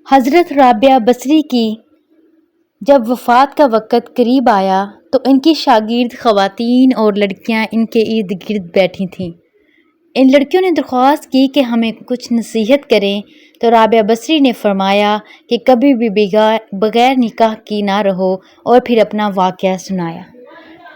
حضرت رابعہ بصری کی جب وفات کا وقت قریب آیا تو ان کی شاگرد خواتین اور لڑکیاں ان کے ارد گرد بیٹھی تھیں۔ ان لڑکیوں نے درخواست کی کہ ہمیں کچھ نصیحت کریں تو رابعہ بصری نے فرمایا کہ کبھی بھی بغیر نکاح کی نہ رہو، اور پھر اپنا واقعہ سنایا۔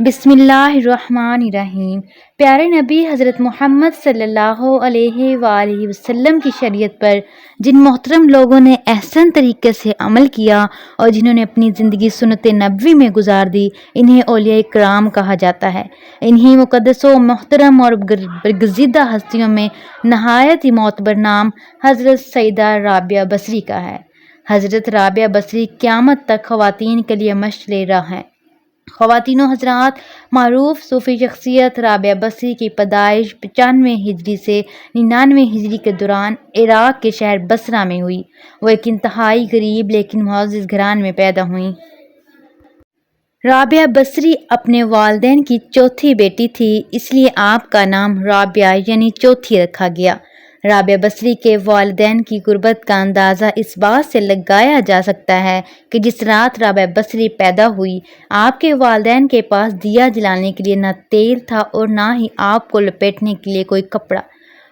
بسم اللہ الرحمن الرحیم۔ پیارے نبی حضرت محمد صلی اللہ علیہ وآلہ وسلم کی شریعت پر جن محترم لوگوں نے احسن طریقے سے عمل کیا اور جنہوں نے اپنی زندگی سنت نبوی میں گزار دی، انہیں اولیاء کرام کہا جاتا ہے۔ انہی مقدس و محترم اور برگزیدہ ہستیوں میں نہایت ہی معتبر نام حضرت سیدہ رابعہ بصری کا ہے۔ حضرت رابعہ بصری قیامت تک خواتین کے لیے مشعل راہ ہیں۔ خواتین و حضرات، معروف صوفی شخصیت رابعہ بصری کی پیدائش 95 ہجری سے 99 ہجری کے دوران عراق کے شہر بصرہ میں ہوئی۔ وہ ایک انتہائی غریب لیکن معزز گھرانے میں پیدا ہوئیں۔ رابعہ بصری اپنے والدین کی چوتھی بیٹی تھی، اس لیے آپ کا نام رابعہ یعنی چوتھی رکھا گیا۔ رابعہ بصری کے والدین کی غربت کا اندازہ اس بات سے لگایا جا سکتا ہے کہ جس رات رابعہ بصری پیدا ہوئی، آپ کے والدین کے پاس دیا جلانے کے لیے نہ تیل تھا اور نہ ہی آپ کو لپیٹنے کے لیے کوئی کپڑا۔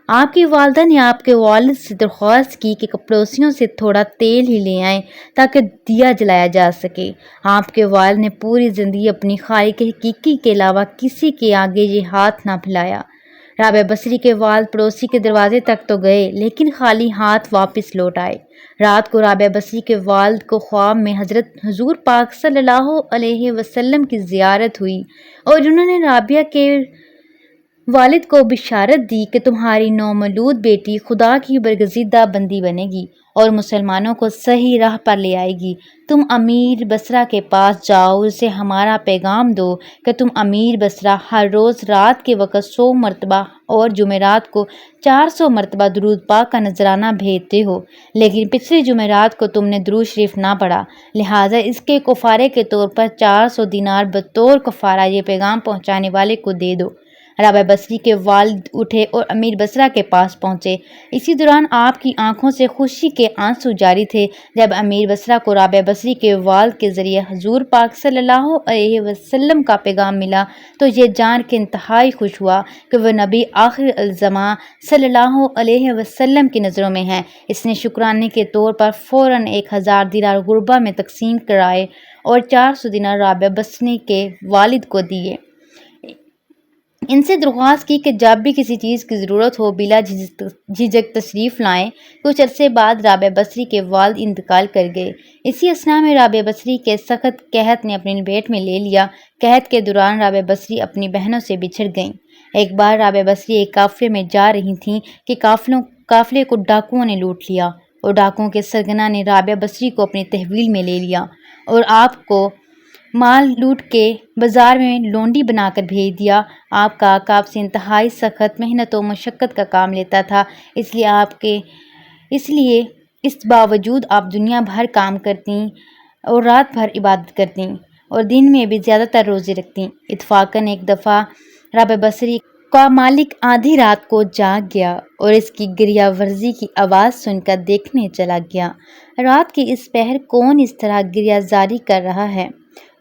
آپ کی والدہ نے آپ کے والد سے درخواست کی کہ پڑوسیوں سے تھوڑا تیل ہی لے آئیں تاکہ دیا جلایا جا سکے۔ آپ کے والد نے پوری زندگی اپنی خالق حقیقی کے علاوہ کسی کے آگے یہ ہاتھ نہ پھیلایا۔ رابعہ بصری کے والد پڑوسی کے دروازے تک تو گئے لیکن خالی ہاتھ واپس لوٹ آئے۔ رات کو رابعہ بصری کے والد کو خواب میں حضور پاک صلی اللہ علیہ وسلم کی زیارت ہوئی اور انہوں نے رابعہ کے والد کو بشارت دی کہ تمہاری نومولود بیٹی خدا کی برگزیدہ بندی بنے گی اور مسلمانوں کو صحیح راہ پر لے آئے گی۔ تم امیر بصرہ کے پاس جاؤ، اسے ہمارا پیغام دو کہ تم امیر بصرہ ہر روز رات کے وقت 100 مرتبہ اور جمعرات کو 400 مرتبہ درود پاک کا نذرانہ بھیجتے ہو، لیکن پچھلے جمعرات کو تم نے درود شریف نہ پڑھا، لہٰذا اس کے کفارے کے طور پر 400 دینار بطور کفارہ یہ پیغام پہنچانے والے کو دے دو۔ رابعہ بصری کے والد اٹھے اور امیر بصرہ کے پاس پہنچے۔ اسی دوران آپ کی آنکھوں سے خوشی کے آنسو جاری تھے۔ جب امیر بصرہ کو رابعہ بصری کے والد کے ذریعے حضور پاک صلی اللہ علیہ وسلم کا پیغام ملا تو یہ جان کے انتہائی خوش ہوا کہ وہ نبی آخر الزماں صلی اللہ علیہ وسلم کی نظروں میں ہیں۔ اس نے شکرانے کے طور پر فوراً 1000 دینار غربا میں تقسیم کرائے اور 400 دینار رابعہ بصری کے والد کو دیے۔ ان سے درخواست کی کہ جب بھی کسی چیز کی ضرورت ہو بلا جھجک تشریف لائیں۔ کچھ عرصے بعد رابعہ بصری کے والد انتقال کر گئے۔ اسی اثناء میں رابعہ بصری کے سخت قحط نے اپنی لپیٹ میں لے لیا۔ قحط کے دوران رابعہ بصری اپنی بہنوں سے بچھڑ گئیں۔ ایک بار رابعہ بصری ایک قافلے میں جا رہی تھیں کہ قافلے کو ڈاکوؤں نے لوٹ لیا اور ڈاکوؤں کے سرگنا نے رابعہ بصری کو اپنی تحویل میں لے لیا اور آپ کو مال لوٹ کے بازار میں لونڈی بنا کر بھیج دیا۔ آپ کا آقا آپ سے انتہائی سخت محنت و مشقت کا کام لیتا تھا، اس لیے اس باوجود آپ دنیا بھر کام کرتی اور رات بھر عبادت کرتی اور دن میں بھی زیادہ تر روزے رکھتی۔ اتفاقاً ایک دفعہ رابعہ بصری کا مالک آدھی رات کو جاگ گیا اور اس کی گریہ ورزی کی آواز سن کر دیکھنے چلا گیا۔ رات کے اس پہر کون اس طرح گریہ زاری کر رہا ہے؟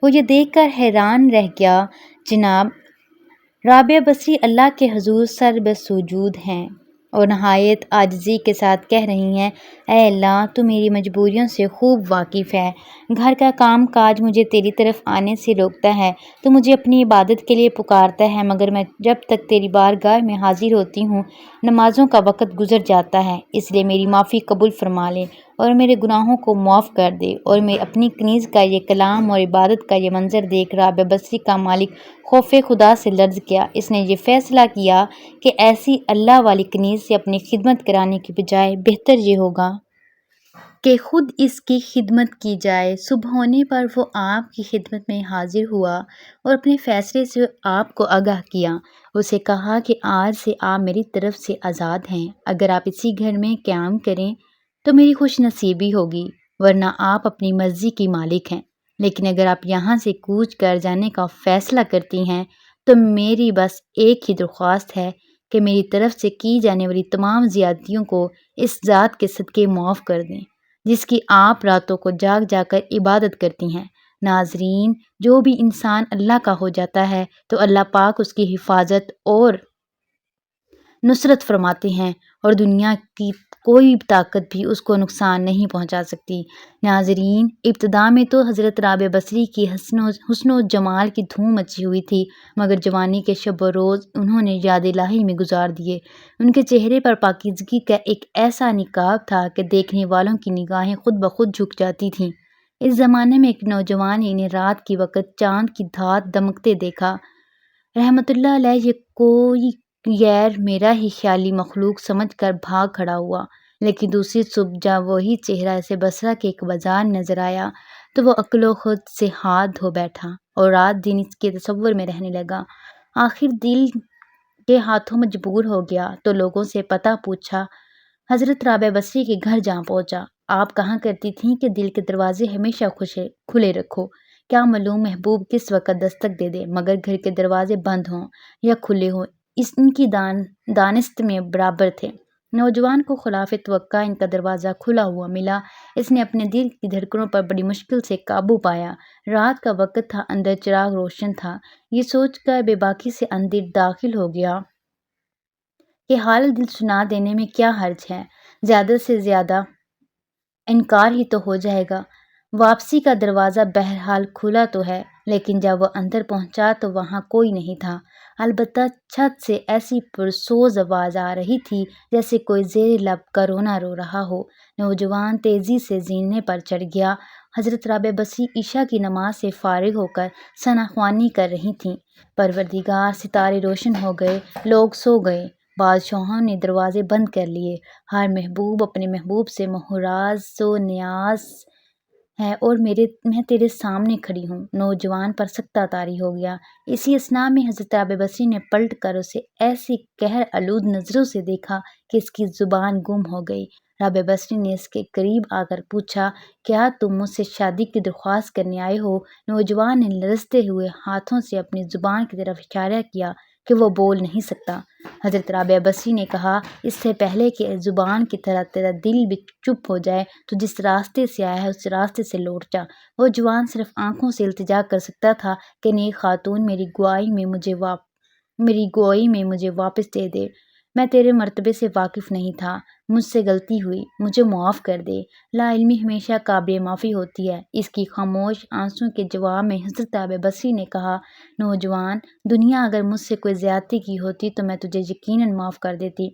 وہ یہ دیکھ کر حیران رہ گیا۔ جناب رابعہ بصری اللہ کے حضور سر بے سجود ہیں اور نہایت عاجزی کے ساتھ کہہ رہی ہیں، اے اللہ، تو میری مجبوریوں سے خوب واقف ہے۔ گھر کا کام کاج مجھے تیری طرف آنے سے روکتا ہے، تو مجھے اپنی عبادت کے لیے پکارتا ہے، مگر میں جب تک تیری بارگاہ میں حاضر ہوتی ہوں نمازوں کا وقت گزر جاتا ہے، اس لیے میری معافی قبول فرما لے اور میرے گناہوں کو معاف کر دے۔ اور میں اپنی کنیز کا یہ کلام اور عبادت کا یہ منظر دیکھ رابعہ بصری کا مالک خوف خدا سے لرز گیا۔ اس نے یہ فیصلہ کیا کہ ایسی اللہ والی کنیز سے اپنی خدمت کرانے کی بجائے بہتر یہ ہوگا کہ خود اس کی خدمت کی جائے۔ صبح ہونے پر وہ آپ کی خدمت میں حاضر ہوا اور اپنے فیصلے سے آپ کو آگاہ کیا۔ اسے کہا کہ آج سے آپ میری طرف سے آزاد ہیں، اگر آپ اسی گھر میں قیام کریں تو میری خوش نصیبی ہوگی، ورنہ آپ اپنی مرضی کی مالک ہیں، لیکن اگر آپ یہاں سے کوچ کر جانے کا فیصلہ کرتی ہیں تو میری بس ایک ہی درخواست ہے کہ میری طرف سے کی جانے والی تمام زیادتیوں کو اس ذات کے صدقے معاف کر دیں جس کی آپ راتوں کو جاگ جا کر عبادت کرتی ہیں۔ ناظرین، جو بھی انسان اللہ کا ہو جاتا ہے تو اللہ پاک اس کی حفاظت اور نصرت فرماتے ہیں اور دنیا کی کوئی طاقت بھی اس کو نقصان نہیں پہنچا سکتی۔ ناظرین، ابتدا میں تو حضرت رابعہ بصری کی حسن و جمال کی دھوم مچی ہوئی تھی، مگر جوانی کے شب و روز انہوں نے یاد الہی میں گزار دیے۔ ان کے چہرے پر پاکیزگی کا ایک ایسا نقاب تھا کہ دیکھنے والوں کی نگاہیں خود بخود جھک جاتی تھیں۔ اس زمانے میں ایک نوجوان نے انہیں رات کی وقت چاند کی دھات دمکتے دیکھا۔ رحمت اللہ علیہ یہ کوئی غیر میرا ہی خیالی مخلوق سمجھ کر بھاگ کھڑا ہوا، لیکن دوسری صبح جب وہی چہرہ اسے بصرہ کے ایک بازار نظر آیا تو وہ عقل و خود سے ہاتھ دھو بیٹھا اور رات دن اس کے تصور میں رہنے لگا۔ آخر دل کے ہاتھوں مجبور ہو گیا تو لوگوں سے پتہ پوچھا، حضرت رابعہ بصری کے گھر جا پہنچا۔ آپ کہا کرتی تھیں کہ دل کے دروازے ہمیشہ کھلے رکھو، کیا معلوم محبوب کس وقت دستک دے دے، مگر گھر کے دروازے بند ہوں یا کھلے ہوں ان کی دانست میں برابر تھے۔ نوجوان کو خلاف توقع ان کا دروازہ کھلا ہوا ملا۔ اس نے اپنے دل کی دھڑکنوں پر بڑی مشکل سے قابو پایا۔ رات کا وقت تھا، اندر چراغ روشن تھا۔ یہ سوچ کر بے باکی سے اندر داخل ہو گیا کہ حال دل سنا دینے میں کیا حرج ہے، زیادہ سے زیادہ انکار ہی تو ہو جائے گا۔ واپسی کا دروازہ بہرحال کھلا تو ہے، لیکن جب وہ اندر پہنچا تو وہاں کوئی نہیں تھا، البتہ چھت سے ایسی پرسوز آواز آ رہی تھی جیسے کوئی زیر لب کا رونا رو رہا ہو۔ نوجوان تیزی سے زینے پر چڑھ گیا۔ حضرت رابعہ بصری عشاء کی نماز سے فارغ ہو کر ثنا خوانی کر رہی تھیں۔ پروردگار، ستارے روشن ہو گئے، لوگ سو گئے، بادشاہوں نے دروازے بند کر لیے، ہر محبوب اپنے محبوب سے محراز و نیاز ہے اور میں تیرے سامنے کھڑی ہوں۔ نوجوان پر سکتہ طاری ہو گیا۔ اسی اثناء میں حضرت رابعہ بصری نے پلٹ کر اسے ایسی قہر آلود نظروں سے دیکھا کہ اس کی زبان گم ہو گئی۔ رابعہ بصری نے اس کے قریب آ کر پوچھا، کیا تم مجھ سے شادی کی درخواست کرنے آئے ہو؟ نوجوان نے لرزتے ہوئے ہاتھوں سے اپنی زبان کی طرف اشارہ کیا کہ وہ بول نہیں سکتا۔ حضرت رابعہ بصری نے کہا، اس سے پہلے کہ زبان کی طرح تیرا دل بھی چپ ہو جائے تو جس راستے سے آیا ہے اس راستے سے لوٹ جا۔ وہ جوان صرف آنکھوں سے التجا کر سکتا تھا کہ نیک خاتون میری گواہی میں مجھے واپس دے دے۔ میں تیرے مرتبے سے واقف نہیں تھا، مجھ سے غلطی ہوئی، مجھے معاف کر دے۔ لا علمی ہمیشہ قابل معافی ہوتی ہے۔ اس کی خاموش آنسوں کے جواب میں حضرت رابعہ بصری نے کہا، نوجوان، دنیا اگر مجھ سے کوئی زیادتی کی ہوتی تو میں تجھے یقیناً معاف کر دیتی۔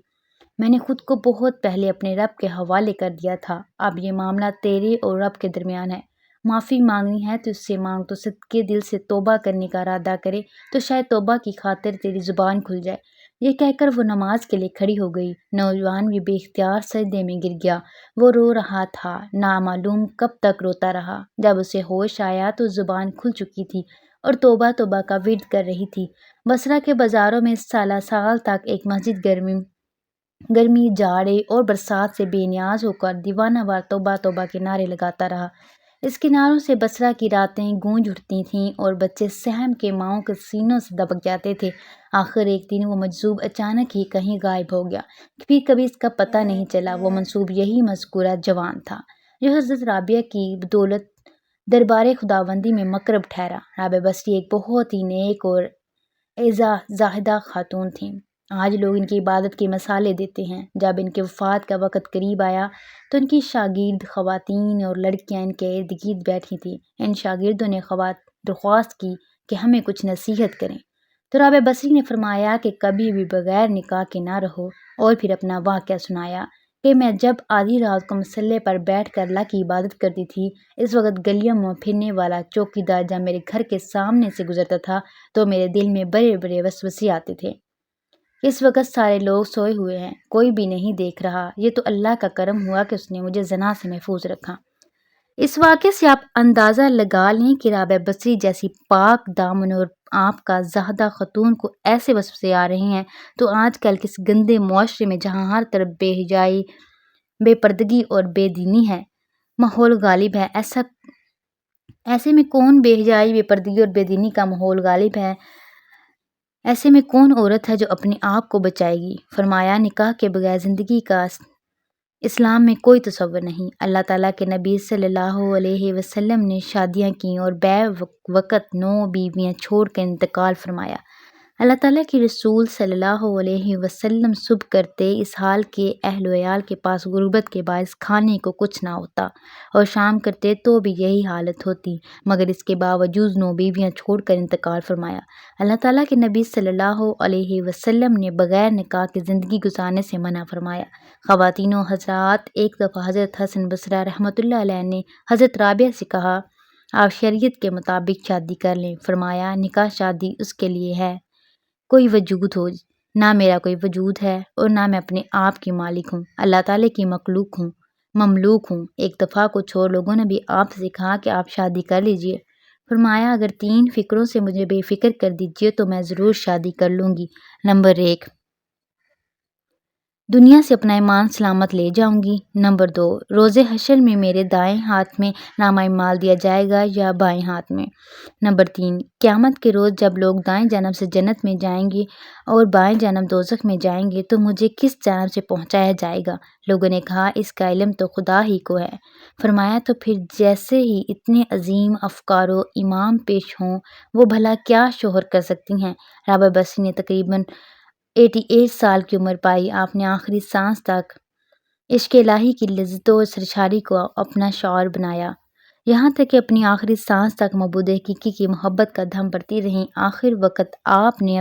میں نے خود کو بہت پہلے اپنے رب کے حوالے کر دیا تھا۔ اب یہ معاملہ تیرے اور رب کے درمیان ہے۔ معافی مانگنی ہے تو اس سے مانگ، تو صدقے دل سے توبہ کرنے کا ارادہ کرے تو شاید توبہ کی خاطر تیری زبان کھل جائے۔ یہ کہہ کر وہ نماز کے لیے کھڑی ہو گئی۔ نوجوان بھی بے اختیار سجدے میں گر گیا۔ وہ رو رہا تھا، نامعلوم کب تک روتا رہا۔ جب اسے ہوش آیا تو زبان کھل چکی تھی اور توبہ توبہ کا ورد کر رہی تھی۔ بصرہ کے بازاروں میں سال تک ایک مسجد گرمی، جاڑے اور برسات سے بے نیاز ہو کر دیوانہ وار توبہ توبہ کے نعرے لگاتا رہا۔ اس کے نعروں سے بصرہ کی راتیں گونج اٹھتی تھیں اور بچے سہم کے ماؤں کے سینوں سے دبک جاتے تھے۔ آخر ایک دن وہ مجذوب اچانک ہی کہیں غائب ہو گیا۔ پھر کبھی اس کا پتہ نہیں چلا۔ وہ منسوب یہی مذکورہ جوان تھا جو حضرت رابعہ کی بدولت دربار خداوندی میں مقرب ٹھہرا۔ رابعہ بصری ایک بہت ہی نیک اور زاہدہ خاتون تھیں۔ آج لوگ ان کی عبادت کے مثالیں دیتے ہیں۔ جب ان کے وفات کا وقت قریب آیا تو ان کی شاگرد خواتین اور لڑکیاں ان کے ارد گرد بیٹھی تھیں۔ ان شاگردوں نے درخواست کی کہ ہمیں کچھ نصیحت کریں، تو رابعہ بصری نے فرمایا کہ کبھی بھی بغیر نکاح کے نہ رہو، اور پھر اپنا واقعہ سنایا کہ میں جب آدھی رات کو مصلے پر بیٹھ کر اللہ کی عبادت کرتی تھی، اس وقت گلیوں میں پھرنے والا چوکیدار جب میرے گھر کے سامنے سے گزرتا تھا تو میرے دل میں بڑے بڑے وسوسے آتے تھے۔ اس وقت سارے لوگ سوئے ہوئے ہیں، کوئی بھی نہیں دیکھ رہا۔ یہ تو اللہ کا کرم ہوا کہ اس نے مجھے زنا سے محفوظ رکھا۔ اس واقعے سے آپ اندازہ لگا لیں کہ رابعہ بصری جیسی پاک دامن اور آپ کا زاہدہ خاتون کو ایسے وسوسے آ رہے ہیں تو آج کل کس گندے معاشرے میں جہاں ہر طرف بے حیائی، بے پردگی اور بے دینی ہے ماحول غالب ہے، ایسے میں کون بے حیائی، بے پردگی اور بے دینی کا ماحول غالب ہے، ایسے میں کون عورت ہے جو اپنے آپ کو بچائے گی؟ فرمایا، نکاح کے بغیر زندگی کا اسلام میں کوئی تصور نہیں۔ اللہ تعالیٰ کے نبی صلی اللہ علیہ وسلم نے شادیاں کیں اور بیک وقت 9 بیویاں چھوڑ کر انتقال فرمایا۔ اللہ تعالیٰ کے رسول صلی اللہ علیہ وسلم صبح کرتے اس حال کہ اہل و عیال کے پاس غربت کے باعث کھانے کو کچھ نہ ہوتا، اور شام کرتے تو بھی یہی حالت ہوتی، مگر اس کے باوجود 9 بیویاں چھوڑ کر انتقال فرمایا۔ اللہ تعالیٰ کے نبی صلی اللہ علیہ وسلم نے بغیر نکاح کی زندگی گزارنے سے منع فرمایا۔ خواتین و حضرات، ایک دفعہ حضرت حسن بصری رحمۃ اللہ علیہ نے حضرت رابعہ سے کہا، آپ شریعت کے مطابق شادی کر لیں۔ فرمایا، نکاح شادی اس کے لیے ہے کوئی وجود ہو، نہ میرا کوئی وجود ہے اور نہ میں اپنے آپ کی مالک ہوں، اللہ تعالیٰ کی مملوک ہوں۔ ایک دفعہ کچھ اور لوگوں نے بھی آپ سے کہا کہ آپ شادی کر لیجئے۔ فرمایا، اگر 3 فکروں سے مجھے بے فکر کر دیجئے تو میں ضرور شادی کر لوں گی۔ نمبر 1، دنیا سے اپنا ایمان سلامت لے جاؤں گی۔ نمبر 2، روز حشر میں میرے دائیں ہاتھ میں نامہ اعمال دیا جائے گا یا بائیں ہاتھ میں۔ نمبر 3، قیامت کے روز جب لوگ دائیں جانب سے جنت میں جائیں گے اور بائیں جانب دوزخ میں جائیں گے تو مجھے کس جانب سے پہنچایا جائے گا؟ لوگوں نے کہا، اس کا علم تو خدا ہی کو ہے۔ فرمایا، تو پھر جیسے ہی اتنے عظیم افکار و امام پیش ہوں، وہ بھلا کیا شوہر کر سکتی ہیں؟ رابعہ بصری نے تقریباً 88 سال کی عمر پائی۔ آپ نے آخری سانس تک عشق الہی کی لذت و سرشاری کو اپنا شعار بنایا، یہاں تک کہ اپنی آخری سانس تک معبود حقیقی کی محبت کا دھم بھرتی رہیں۔ آخر وقت آپ نے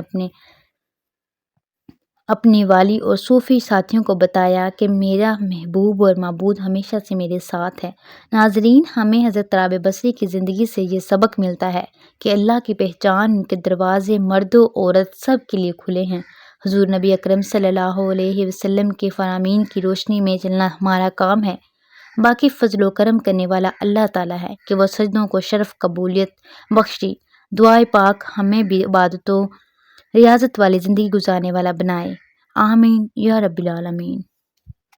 اپنے والی اور صوفی ساتھیوں کو بتایا کہ میرا محبوب اور معبود ہمیشہ سے میرے ساتھ ہے۔ ناظرین، ہمیں حضرت رابعہ بصری کی زندگی سے یہ سبق ملتا ہے کہ اللہ کی پہچان کے دروازے مرد و عورت سب کے لیے کھلے ہیں۔ حضور نبی اکرم صلی اللہ علیہ وسلم کے فرامین کی روشنی میں چلنا ہمارا کام ہے۔ باقی فضل و کرم کرنے والا اللہ تعالیٰ ہے کہ وہ سجدوں کو شرف قبولیت بخشی۔ دعائے پاک ہمیں بھی عبادت و ریاضت والی زندگی گزارنے والا بنائے، آمین یا رب العالمین۔